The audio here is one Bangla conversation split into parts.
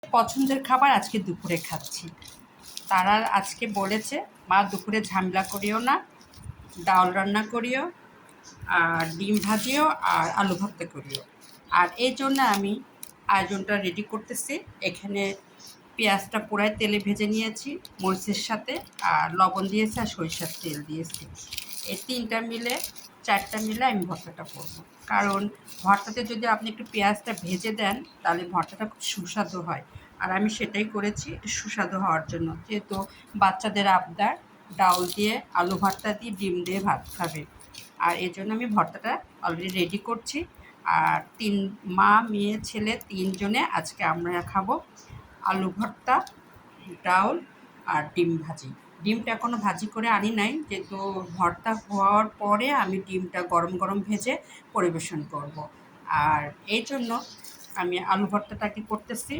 পছন্দের খাবার আজকে দুপুরে খাচ্ছি। তারা আজকে বলেছে, মা দুপুরে ঝামেলা করিও না, ডাল রান্না করিও, আর ডিম ভাজিও, আর আলু ভর্তা করিও। আর এই জন্য আমি আয়োজনটা রেডি করতেছি। এখানে পেঁয়াজটা পুরাই তেলে ভেজে নিয়েছি মরিচের সাথে, আর লবণ দিয়েছি, আর সরিষার তেল দিয়েছি। এই চারটা মিলে আমি ভর্তাটা করব। কারণ ভর্তাতে যদি আপনি একটু পেঁয়াজটা ভেজে দেন তাহলে ভর্তাটা খুব সুস্বাদু হয়। আর আমি সেটাই করেছি একটু সুস্বাদু হওয়ার জন্য, যেহেতু বাচ্চাদের আবদার ডাউল দিয়ে, আলু ভর্তা দিয়ে, ডিম দিয়ে ভাত খাবে। আর এই জন্য আমি ভর্তাটা অলরেডি রেডি করছি। আর মা, মেয়ে, ছেলে তিনজনে আজকে আমরা খাবো আলু ভর্তা, ডাউল আর ডিম ভাজি। ডিমটা এখনও ভাজি করে আনি নাই, যেহেতু ভর্তা হওয়ার পরে আমি ডিমটা গরম গরম ভেজে পরিবেশন করব। আর এই জন্য আমি আলু ভর্তাটাকে করতেছি।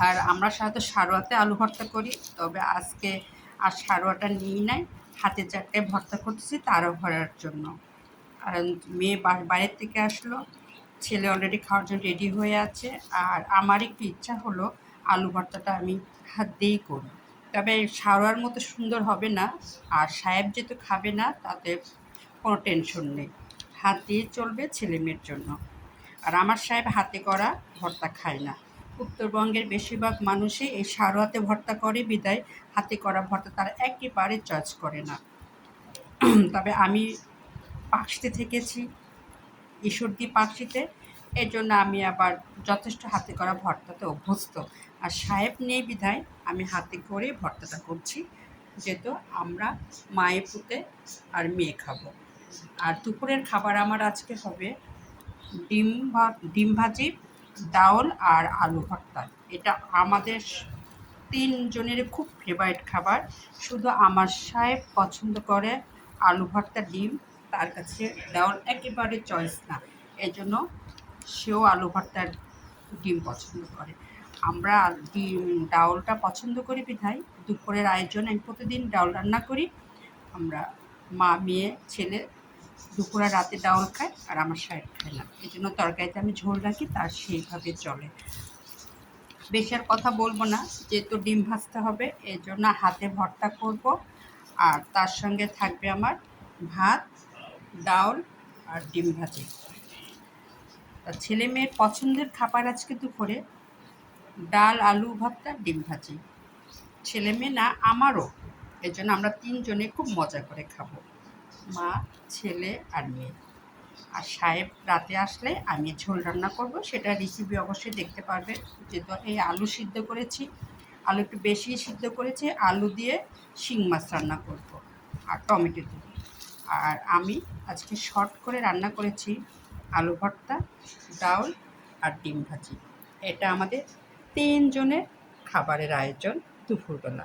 আর আমরা সাধারণত সারোয়াতে আলু ভর্তা করি, তবে আজকে আর সারোয়াটা নিই নাই, হাতে চারটে ভর্তা করতেছি তাড়াহুড়োর জন্য। কারণ মেয়ে বাইরের থেকে আসলো, ছেলে অলরেডি খাওয়ার জন্য রেডি হয়ে আছে। আর আমার একটু ইচ্ছা হলো আলু ভর্তাটা আমি হাত দিয়েই করি, তবে সারোয়ার মতো সুন্দর হবে না। আর সাহেব যেহেতু খাবে না, তাতে কোনো টেনশন নেই, হাত দিয়ে চলবে ছেলে মেয়ের জন্য। আর আমার সাহেব হাতে করা ভর্তা খায় না। উত্তরবঙ্গের বেশিরভাগ মানুষই এই সারোয়াতে ভর্তা করে বিদায় হাতে করা ভর্তা তারা একেবারে চয়েস করে না। তবে আমি পাকশিতে থেকেছি, ঈশ্বরদী পাকশিতে, এই জন্য আমি আবার যথেষ্ট হাতে করা ভর্তাতে অভ্যস্ত। আর সাহেব নেই বিধায় আমি হাতে করে ভর্তাটা করছি, যেহেতু আমরা মায়ে পুতে আর মেয়ে খাবো। আর দুপুরের খাবার আমার আজকে হবে ডিম ভাজি, ডাউল আর আলু ভর্তা। এটা আমাদের তিনজনের খুব ফেভারিট খাবার। শুধু আমার সাহেব পছন্দ করে আলু ভর্তা, ডিম, তার কাছে ডাউল একেবারে চয়েস না। এই জন্য সেও আলু ভর্তার ডিম পছন্দ করে। আমরা ডাউলটা পছন্দ করি বিধায় দুপুরের আয়োজনে আমি প্রতিদিন ডাউল রান্না করি। আমরা মা, মেয়ে, ছেলে দুপুরে রাতে ডাউল খায়, আর আমার সাহেব খায় না। এই জন্য তরকারিতে আমি ঝোল রাখি, তার সেইভাবে চলে। বেশি আর কথা বলবো না, যেহেতু ডিম ভাজতে হবে, এই জন্য হাতে ভর্তা করব। আর তার সঙ্গে থাকবে আমার ভাত, ডাউল আর ডিম ভাজি। ছেলে মেয়ের পছন্দের খাবার আজকে দুপুরে ডাল, আলু ভর্তা, ডিম ভাজি। ছেলে মেয়ে না, আমারও। এই জন্য আমরা তিনজনে খুব মজা করে খাবো, মা, ছেলে আর মেয়ে। আর সাহেব রাতে আসলে আমি ঝোল রান্না করব, সেটা রেসিপি অবশ্যই দেখতে পারবে। যেহেতু এই আলু সিদ্ধ করেছি, আলু একটু বেশি সিদ্ধ করেছি, আলু দিয়ে শিং মাছ রান্না করব আর টমেটো দিয়ে। আর আমি আজকে শর্ট করে রান্না করেছি আলু ভর্তা, ডাউল আর ডিম ভাজি। এটা আমাদের তিনজনের খাবারের আয়োজন দুপুরবেলা।